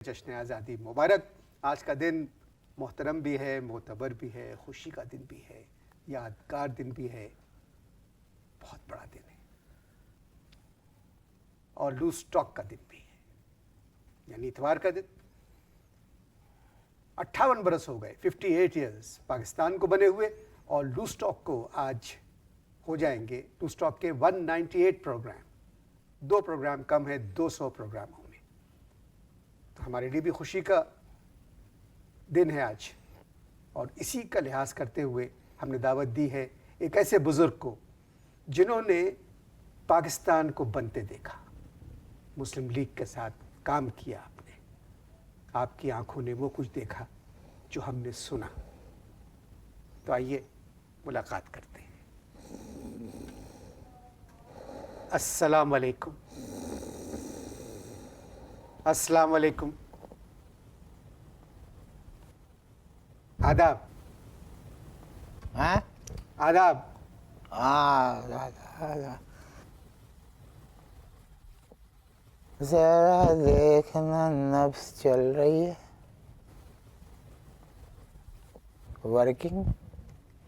जश्न आज़ादी मुबारक। आज का दिन मोहतरम भी है, मोतबर भी है, खुशी का दिन भी है, यादगार दिन भी है, बहुत बड़ा दिन है और लूज स्टॉक का दिन भी है, यानी इतवार का दिन। 58 बरस हो गए, 58 ईयर्स पाकिस्तान को बने हुए, और लूज स्टॉक को आज हो जाएंगे लूज स्टॉक के 198 प्रोग्राम। 2 प्रोग्राम कम है 200 प्रोग्रामों में। तो हमारे लिए भी खुशी का दिन है आज, और इसी का लिहाज करते हुए हमने दावत दी है एक ऐसे बुजुर्ग को जिन्होंने पाकिस्तान को बनते देखा, मुस्लिम लीग के साथ काम किया। आपने, आपकी आंखों ने वो कुछ देखा जो हमने सुना। तो आइए मुलाकात करते हैं। अस्सलाम वालेकुम। अस्सलाम वालेकुम। आदाब। हैं? आदाब। जरा देखना, नब्ज चल रही है। वर्किंग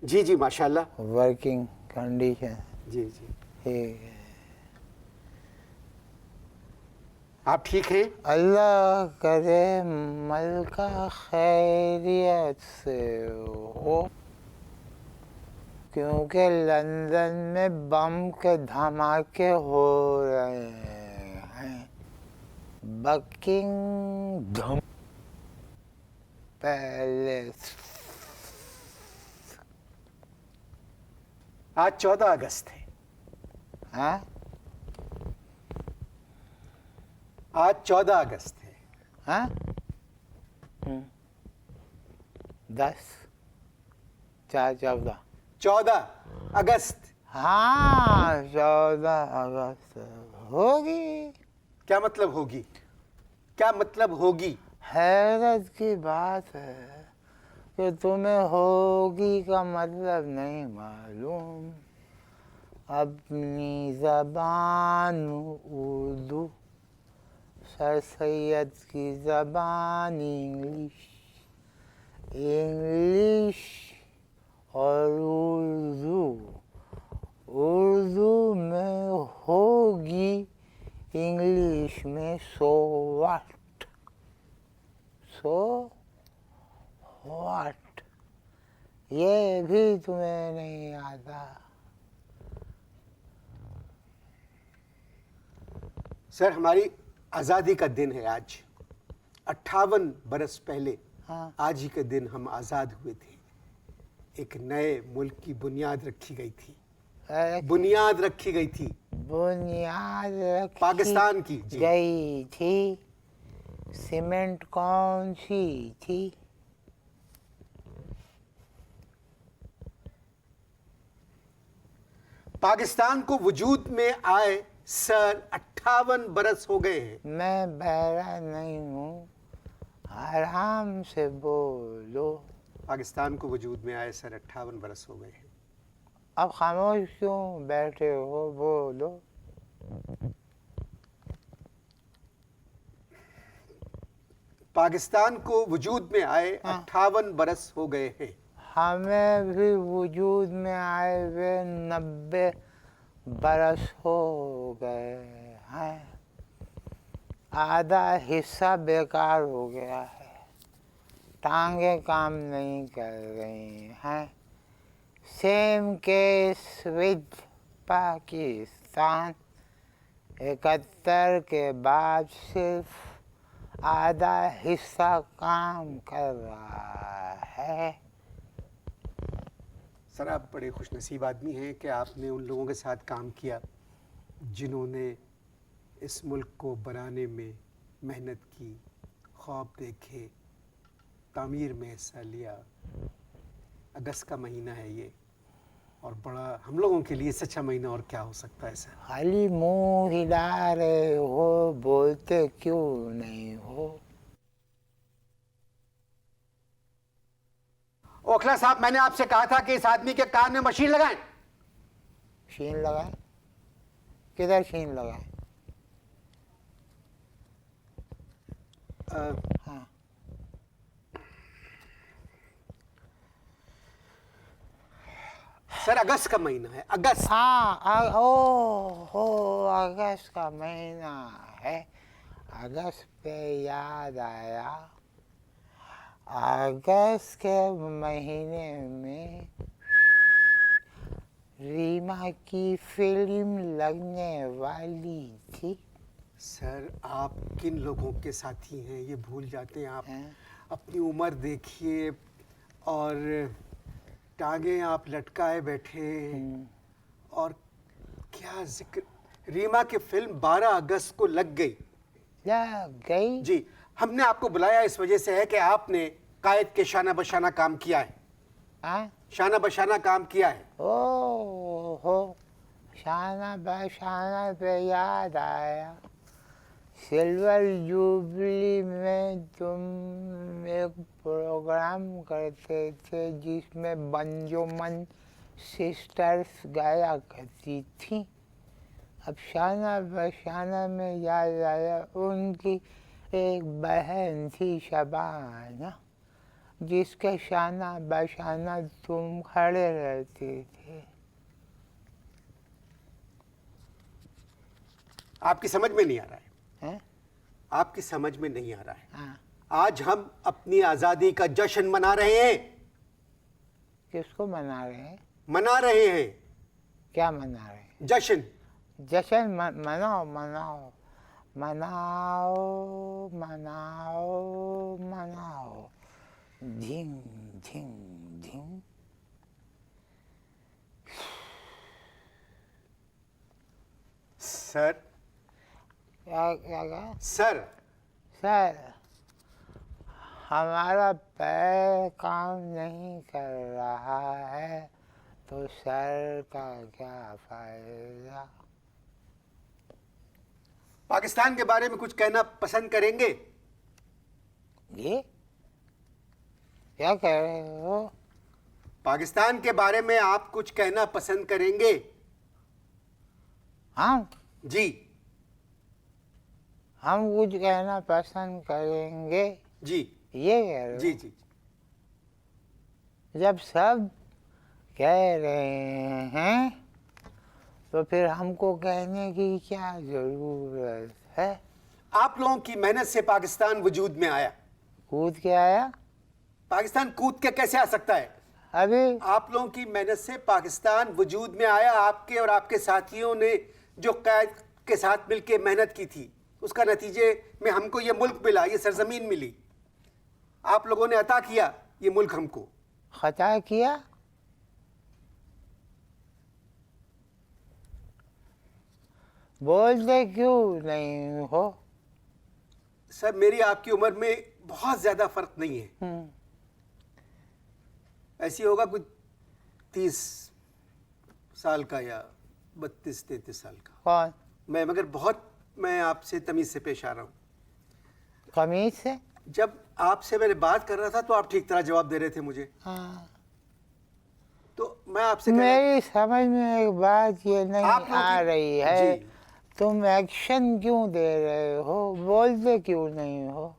जी जी माशाल्लाह। वर्किंग कंडीशन जी जी। ठीक है। आप ठीक हैं? अल्लाह करे मलका खैरियत से हो, क्योंकि लंदन में बम के धमाके हो रहे हैं। Buckingham palace. आज 14 अगस्त है। हाँ? आज 14 अगस्त है। हाँ? 10 4 14 14 अगस्त। हाँ, 14 अगस्त होगी। क्या मतलब होगी? क्या मतलब होगी? हैरत की बात है कि तुम्हें होगी का मतलब नहीं मालूम। अपनी ज़बान उर्दू, सर सैयद की ज़बान इंग्लिश, इंग्लिश और उर्दू, उर्दू में होगी, इंग्लिश में सो व्हाट, सो व्हाट, ये भी तुम्हें नहीं आता। सर, हमारी आज़ादी का दिन है आज। 58 बरस पहले हाँ। आज ही के दिन हम आज़ाद हुए थे। एक नए मुल्क की बुनियाद रखी गई थी। बुनियाद रखी गई थी। बुनियाद रखी पाकिस्तान की जी। गई थी। सीमेंट कौन सी थी? पाकिस्तान को वजूद में आए सर 58 बरस हो गए हैं। मैं बहरा नहीं हूँ, आराम से बोलो। पाकिस्तान को वजूद में आए सर 58 बरस हो गए हैं। अब खामोश क्यों बैठे हो? बोलो। पाकिस्तान को वजूद में आए हाँ। 58 बरस हो गए हैं। हमें भी वजूद में आए हुए 90 बरस हो गए हैं। आधा हिस्सा बेकार हो गया है, टांगे काम नहीं कर रही हैं। Same case with Pakistan. 71 के बाद सिर्फ आधा हिस्सा काम कर रहा है। सर, आप बड़े खुशनसीब आदमी हैं कि आपने उन लोगों के साथ काम किया जिन्होंने इस मुल्क को बनाने में मेहनत की, ख्वाब देखे, तामीर में हिस्सा लिया। अगस्त का महीना है ये, और बड़ा हम लोगों के लिए इससे अच्छा महीना और क्या हो सकता है सर? खाली मुंह हिला रहे हो, बोलते क्यों नहीं हो? ओखला साहब, मैंने आपसे कहा था कि इस आदमी के कान में मशीन लगाएं। शीन लगाए? किधर शीन लगाए? हाँ सर अगस्त का महीना है, अगस्त। हाँ ओ अगस्त का महीना है। अगस्त पे याद आया, अगस्त के महीने में रीमा की फिल्म लगने वाली थी। सर आप किन लोगों के साथी हैं ये भूल जाते हैं आप। हैं? अपनी उम्र देखिए और टांगे आप लटकाए बैठे, और क्या जिक्र। रीमा की फिल्म 12 अगस्त को लग गई। लग गई। जी, हमने आपको बुलाया इस वजह से है कि आपने कायद के शाना बशाना काम किया है। हाँ शाना बशाना काम किया है। ओ हो, शाना बशाना पे याद आया, सिल्वर जुबली में तुम एक प्रोग्राम करते थे जिसमें बंजोमन सिस्टर्स गाया करती थी। अब शाना बशाना में याद आया, उनकी एक बहन थी शबाना, जिसके शाना बशाना तुम खड़े रहते थे। आपकी समझ में नहीं आ रहा है, हैं? आपकी समझ में नहीं आ रहा है। हाँ, आज हम अपनी आजादी का जश्न मना रहे हैं। किसको मना रहे हैं? मना रहे हैं क्या मना रहे हैं? जश्न। जश्न मनाओ मनाओ मनाओ मनाओ मनाओ, झिंग झिंग झिंग। सर क्या क्या क्या? सर सर, हमारा पैर काम नहीं कर रहा है तो सर का क्या फायदा? पाकिस्तान के बारे में कुछ कहना पसंद करेंगे? ये क्या कह रहे हो? पाकिस्तान के बारे में आप कुछ कहना पसंद करेंगे? जी, हम कुछ कहना पसंद करेंगे। जी ये कह रहे हो? जी जी। जब सब कह रहे हैं तो फिर हमको कहने की क्या जरूरत है? आप लोगों की मेहनत से पाकिस्तान वजूद में आया। कूद के आया? पाकिस्तान कूद के कैसे आ सकता है? अभी आप लोगों की मेहनत से पाकिस्तान वजूद में आया। आपके और आपके साथियों ने जो कैद के साथ मिलकर मेहनत की थी, उसका नतीजे में हमको ये मुल्क मिला, ये सरजमीन मिली। आप लोगों ने अता किया ये मुल्क हमको। खता किया? बोलते क्यों नहीं हो? सर मेरी आपकी उम्र में बहुत ज्यादा फर्क नहीं है। ऐसी होगा कुछ 30 साल का या 32-33 साल का। कौन? मैं मगर बहुत मैं आपसे तमीज से पेश आ रहा हूँ। कमीज से? जब आपसे मैंने बात कर रहा था तो आप ठीक तरह जवाब दे रहे थे मुझे। हाँ, तो मैं आपसे कह रहा मेरी समझ में एक बात ये नहीं आप लोग आ की- रही है, जी। तुम एक्शन क्यों दे रहे हो? बोलते क्यों नहीं हो?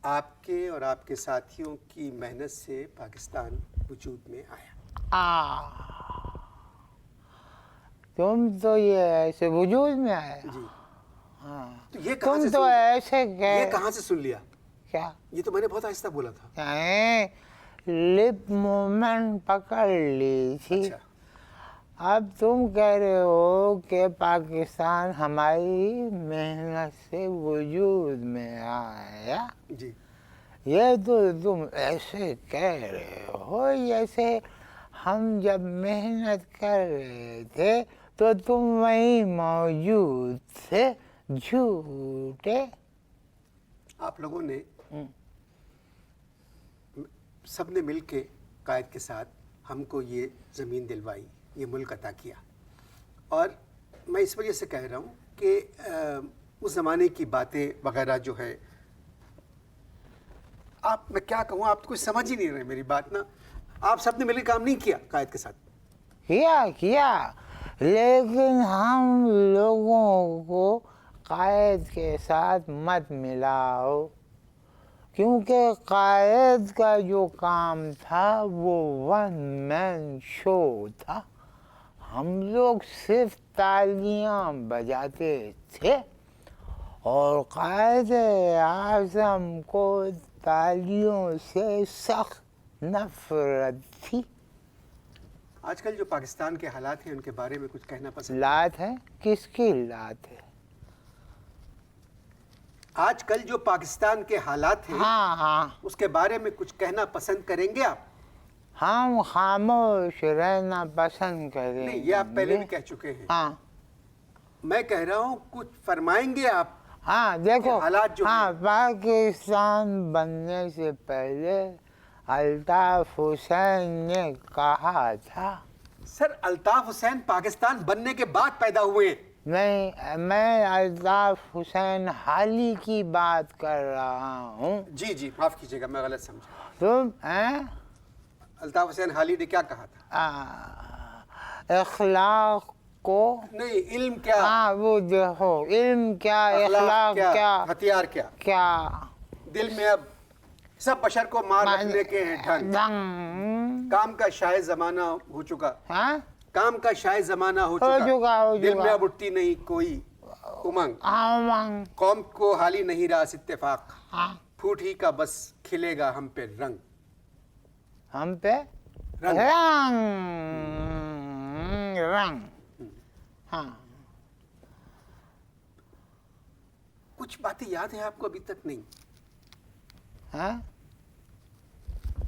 आपके और आपके साथियों की मेहनत से पाकिस्तान वजूद में आया। तुम तो ये ऐसे वजूद में आए। जी। हाँ, तो ये कहाँ तुम से तो सुन- ऐसे ये कह कहाँ से सुन लिया? क्या? ये तो मैंने बहुत आहिस्ता बोला था। लिप मूवमेंट पकड़ ली थी। अच्छा। अब तुम कह रहे हो कि पाकिस्तान हमारी मेहनत से वजूद में आया। जी। ये तो तुम ऐसे कह रहे हो जैसे हम जब मेहनत कर रहे थे तो तुम वहीं मौजूद थे। झूठे। आप लोगों ने सबने मिलके कायद के साथ हमको ये ज़मीन दिलवाई, ये मुल्क अता किया। और मैं इस वजह से कह रहा हूँ कि उस ज़माने की बातें वगैरह जो है, आप मैं क्या कहूँ, आप तो कुछ समझ ही नहीं रहे मेरी बात ना। आप सबने मिलकर काम नहीं किया कायद के साथ। किया, लेकिन हम लोगों को कायद के साथ मत मिलाओ, क्योंकि कायद का जो काम था वो वन मैन शो था। हम लोग सिर्फ तालियां बजाते थे और कायद आज़म को तालियों से सख्त नफरत थी। आजकल जो पाकिस्तान के हालात हैं उनके बारे में कुछ कहना पसंद? लात है? किसकी लात है? आजकल जो पाकिस्तान के हालात हैं हाँ हाँ, उसके बारे में कुछ कहना पसंद करेंगे आप? हम खामोश रहना पसंद करेंगे। नहीं, ये आप पहले भी कह चुके हैं। हाँ मैं कह रहा हूँ कुछ फरमाएंगे आप? हाँ, देखो हालात जो हाँ, हैं। पाकिस्तान बनने से पहले अल्ताफ हुसैन ने कहा था। सर, अल्ताफ हुसैन पाकिस्तान बनने के बाद पैदा हुए हैं। मैं अल्ताफ हुसैन हाली की बात कर रहा हूँ। जी जी, माफ कीजिएगा, मैं गलत समझा। तुम हैं? अल्ताफ हुसैन हाली ने क्या कहा था? इखलाक को, नहीं, इल्म क्या, हाँ वो देखो, इल्म क्या, इखलाक क्या, हथियार क्या, क्या दिल में अब सब बशर को मार रखने के हैं ढंग। दंग, काम का शायद जमाना हो चुका, हाँ काम का शायद जमाना हो हो चुका, चुका। दिल में अब उठती नहीं कोई उमंग, आमंग, कौम को हाली नहीं रहा इत्तेफाक, हाँ फूट ही का बस खिलेगा हम पे रंग। हम पे रंग। रंग, हाँ। कुछ बातें याद है आपको अभी तक? नहीं? हाँ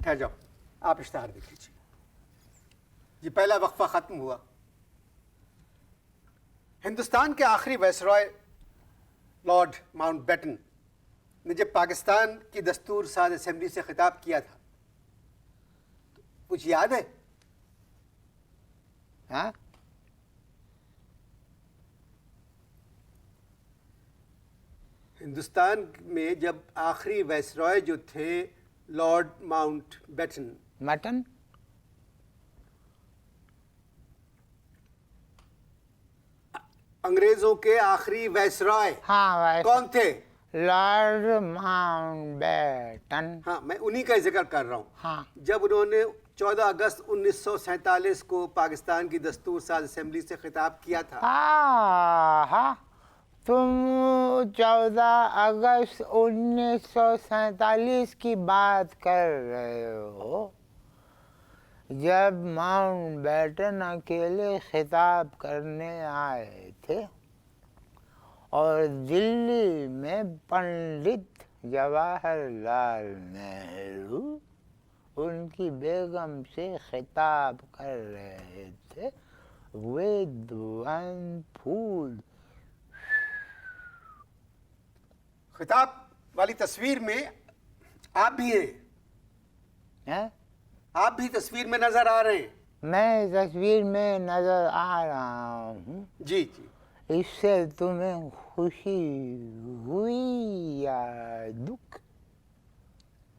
ठहर जाओ, आप इश्तहार देख लीजिए। ये पहला वक्फा खत्म हुआ। हिंदुस्तान के आखिरी वायसरॉय लॉर्ड माउंटबेटन ने जब पाकिस्तान की दस्तूर साज असेंबली से खिताब किया था, तो कुछ याद है? हाँ, हिंदुस्तान में जब आखिरी वायसरॉय जो थे लॉर्ड माउंटबेटन, मटन, अंग्रेजों के आखिरी वायसरॉय हाँ कौन थे? लॉर्ड माउंटबेटन, हाँ, मैं उन्हीं का जिक्र कर रहा हूँ। हाँ जब उन्होंने 14 अगस्त 1947 को पाकिस्तान की दस्तूर साज असेंबली से खिताब किया था। हाँ, तुम 14 अगस्त 1947 की बात कर रहे हो, जब माउंटबेटन अकेले खिताब करने आए थे और दिल्ली में पंडित जवाहरलाल नेहरू उनकी बेगम से खिताब कर रहे थे। विद वन फूल, खिताब वाली तस्वीर में आप भी हैं, हैं? आप भी तस्वीर में नजर आ रहे हैं। मैं तस्वीर में नजर आ रहा हूँ। जी जी, इससे तुम्हें खुशी हुई या दुख?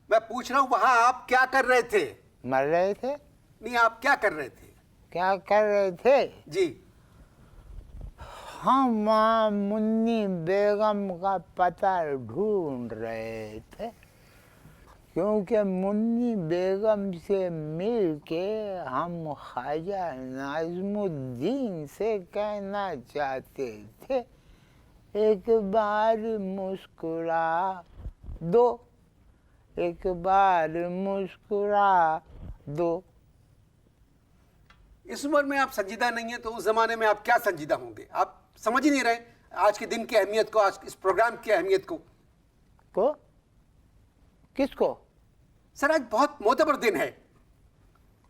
मैं पूछ रहा हूँ वहां आप क्या कर रहे थे? मर रहे थे? नहीं, आप क्या कर रहे थे? क्या कर रहे थे? जी, हम वहाँ मुन्नी बेगम का पता ढूंढ रहे थे, क्योंकि मुन्नी बेगम से मिल के हम ख्वाजा नाज़मुद्दीन से कहना चाहते थे, एक बार मुस्कुरा दो, एक बार मुस्कुरा दो। इस उम्र में आप संजीदा नहीं है तो उस जमाने में आप क्या संजीदा होंगे? आप समझ ही नहीं रहे आज के दिन की अहमियत को, आज इस प्रोग्राम की अहमियत को। किसको? सर, आज बहुत मोतबर दिन है।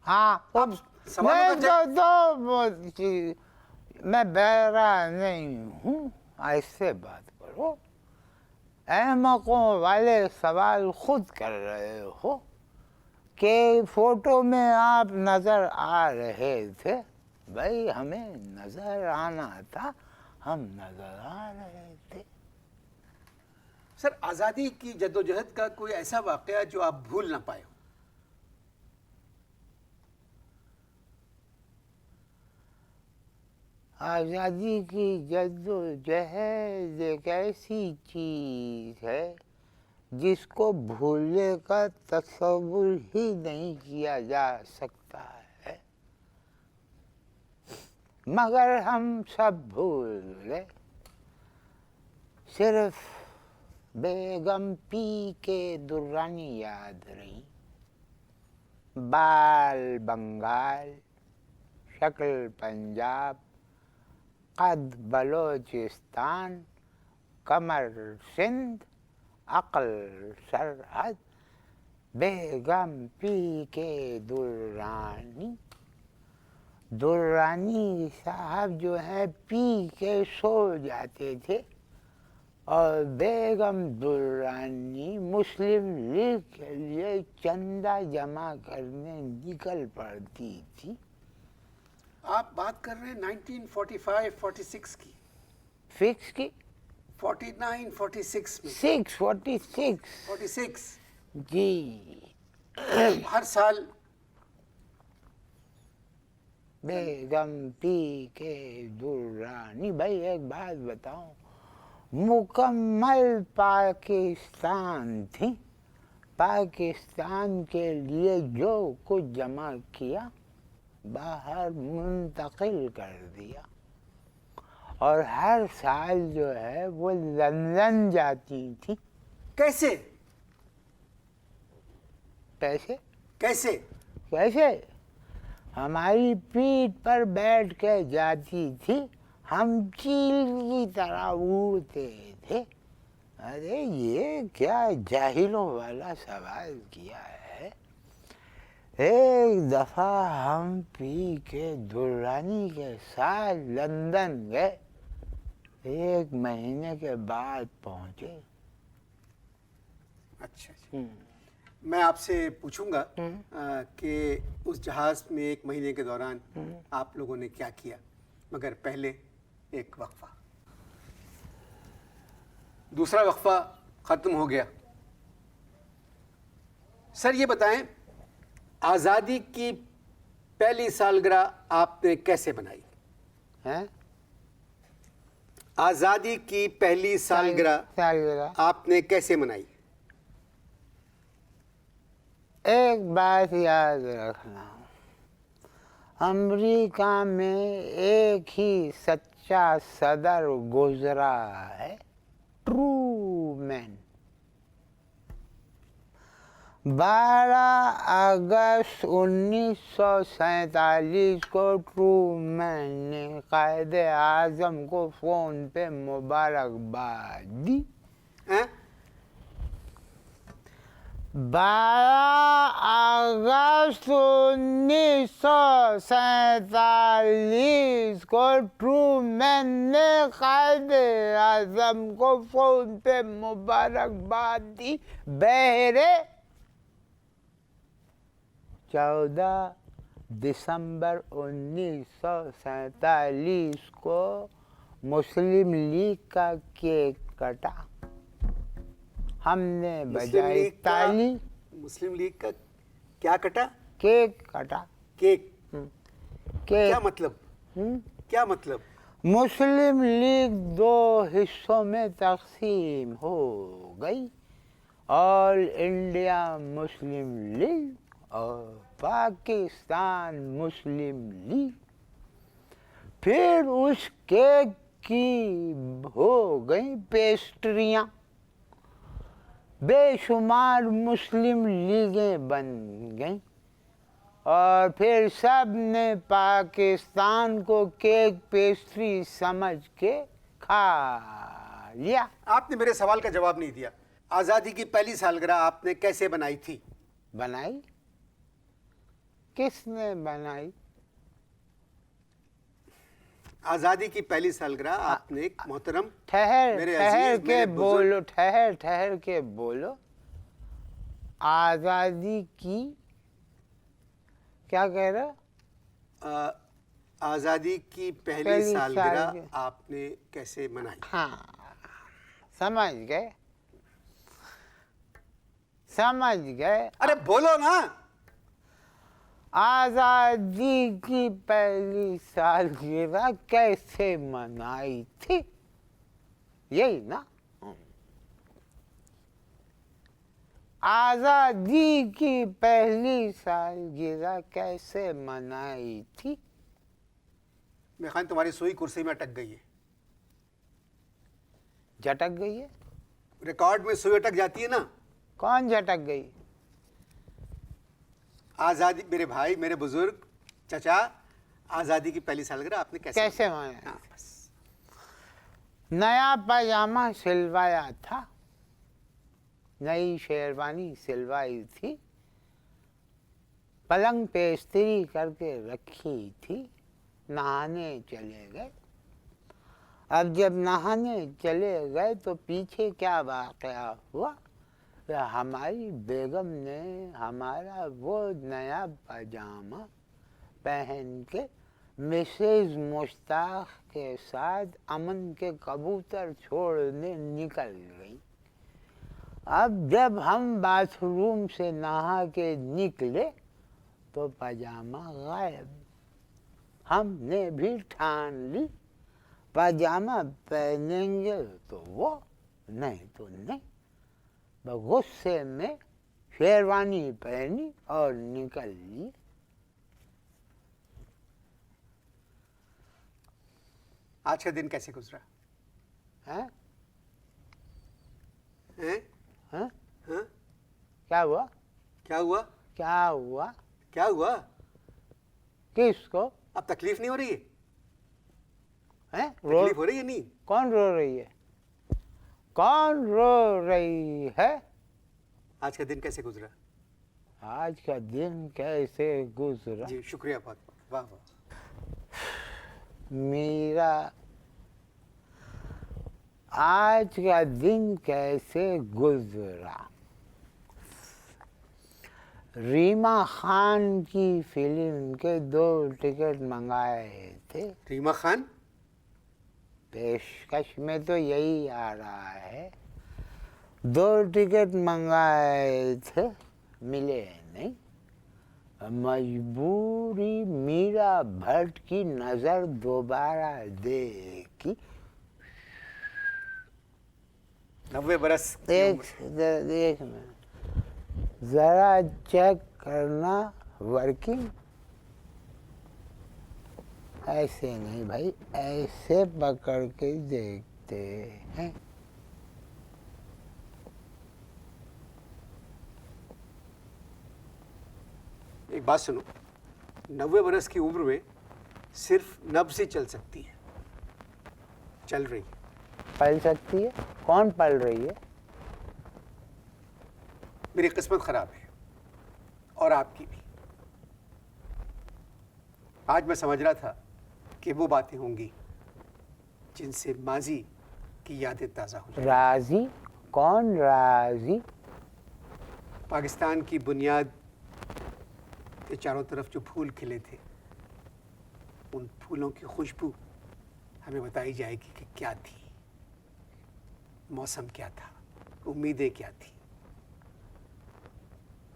हाँ, आप सवालों का मैं बहरा नहीं हूँ, ऐसे बात करो। अहमकों वाले सवाल खुद कर रहे हो कि फोटो में आप नजर आ रहे थे। भाई, हमें नजर आना था, हम नजर आ रहे थे। सर, आज़ादी की जद्दोजहद का कोई ऐसा वाक़या जो आप भूल ना पाए हो? आज़ादी की जद्दोजहद एक ऐसी चीज़ है जिसको भूलने का तसव्वुर ही नहीं किया जा सकता है, मगर हम सब भूल गए। सिर्फ बेगम पी के दुर्रानी याद रही, बाल बंगाल, शक्ल पंजाब, कद बलोचिस्तान, कमर सिंध, अक्ल सरहद। बेगम पी के दुर्रानी, दुर्रानी साहब जो है पी के सो जाते थे और बेगम दुर्रानी मुस्लिम लीग के लिए चंदा जमा करने निकल पड़ती थी। आप बात कर रहे हैं 1945-46 की? फिक्स की 49-46 में? 646 46 जी। हर साल बेगम पी के दुर्रानी। भाई एक बात बताऊं, मुकम्मल पाकिस्तान थी, पाकिस्तान के लिए जो कुछ जमा किया बाहर मुंतकिल कर दिया, और हर साल जो है वो लंदन जाती थी। कैसे? पैसे कैसे? कैसे? हमारी पीठ पर बैठ के जाती थी, हम चील की तरह उड़ते थे। अरे ये क्या जाहिलों वाला सवाल किया है। एक दफा हम पी के दुर्रानी के साथ लंदन गए, 1 महीने के बाद पहुंचे। अच्छा जी। मैं आपसे पूछूंगा कि उस जहाज में 1 महीने के दौरान आप लोगों ने क्या किया, मगर पहले एक वक्फा। दूसरा वक्फा खत्म हो गया। सर ये बताएं, आज़ादी की पहली सालगिरह आपने कैसे बनाई? हैं? आज़ादी की पहली सालगिरह आपने कैसे मनाई? एक बात याद रखना, अमेरिका में एक ही सच्चा सदर गुजरा है, ट्रूमैन। 12 अगस्त 1947 को ट्रूमैन ने कायदे आज़म को फ़ोन पे मुबारकबाद दी। 12 अगस्त 1947 को ट्रूमैन ने कायदे आज़म को फ़ोन पे मुबारकबाद दी। बहरे 14 दिसंबर 1947 को मुस्लिम लीग का केक कटा, हमने बजाई ताली। मुस्लिम लीग का क्या कटा? केक कटा। केक? केक क्या मतलब? क्या मतलब? मुस्लिम लीग 2 हिस्सों में तकसीम हो गई, ऑल इंडिया मुस्लिम लीग और पाकिस्तान मुस्लिम लीग। फिर उस केक की हो गई पेस्ट्रियाँ, बेशुमार मुस्लिम लीगें बन गईं, और फिर सब ने पाकिस्तान को केक पेस्ट्री समझ के खा लिया। आपने मेरे सवाल का जवाब नहीं दिया। आज़ादी की पहली सालगिरह आपने कैसे बनाई थी? बनाई? किसने बनाई? आज़ादी की पहली सालगिरह आपने मोहतरम ठहर के बोलो। आज़ादी की क्या कह रहे? आज़ादी की पहली सालगिरह आपने कैसे मनाई? हाँ, समझ गए। अरे बोलो ना। आजादी की पहली सालगिरह कैसे मनाई थी, यही ना? आजादी की पहली सालगिरह कैसे मनाई थी? मैं खान तुम्हारी सुई कुर्सी में अटक गई है। झटक गई है? रिकॉर्ड में सुई अटक जाती है ना। कौन झटक गई? आजादी, मेरे भाई, मेरे बुजुर्ग, चचा, आजादी की पहली सालगिरह आपने कैसे मनाई? हाँ, बस। नया पजामा सिलवाया था, नई शेरवानी सिलवाई थी, पलंग पे इस्त्री करके रखी थी, नहाने चले गए। अब जब नहाने चले गए तो पीछे क्या वाकया हुआ? हमारी बेगम ने हमारा वो नया पजामा पहन के मिसेज मुश्ताक के साथ अमन के कबूतर छोड़ने निकल गई। अब जब हम बाथरूम से नहा के निकले तो पजामा गायब। हमने भी ठान ली पजामा पहनेंगे तो वो, नहीं तो नहीं। गुस्से में शेरवानी पहनी और निकल ली। आज का दिन कैसे गुजरा? हैं? हैं? हैं? हाँ? क्या हुआ? क्या हुआ? क्या हुआ? क्या हुआ? किसको? अब तकलीफ नहीं हो रही है? हैं? तकलीफ हो रही है नहीं? कौन रो रही है? कौन रो रही है? आज का दिन कैसे गुजरा? आज का दिन कैसे गुजरा? जी शुक्रिया बहुत बहुत, वाह वाह। मेरा आज का दिन कैसे गुजरा? रीमा खान की फिल्म के 2 टिकट मंगाए थे। रीमा खान? पेशकश में तो यही आ रहा है। 2 टिकट मंगाए थे, मिले नहीं। मजबूरी मीरा भट्ट की नजर दोबारा देखी। 90 बरस की एक मिनट जरा चेक करना वर्किंग। ऐसे नहीं भाई, ऐसे पकड़ के देखते हैं। एक बात सुनो, 90 बरस की उम्र में सिर्फ नब्ज ही चल सकती है, चल रही है। पल सकती है? कौन पल रही है? मेरी किस्मत खराब है और आपकी भी। आज मैं समझ रहा था कि वो बातें होंगी जिनसे माजी की यादें ताज़ा हो जाएं। राजी? कौन राजी? पाकिस्तान की बुनियाद के चारों तरफ जो फूल खिले थे, उन फूलों की खुशबू हमें बताई जाएगी कि क्या थी, मौसम क्या था, उम्मीदें क्या थी।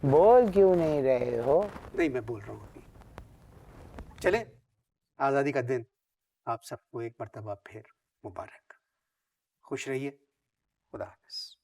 बोल क्यों नहीं रहे हो? नहीं, मैं बोल रहा हूँ अभी। चले, आज़ादी का दिन आप सबको एक मर्तबा फिर मुबारक। खुश रहिए। खुदा हाफ़िज़।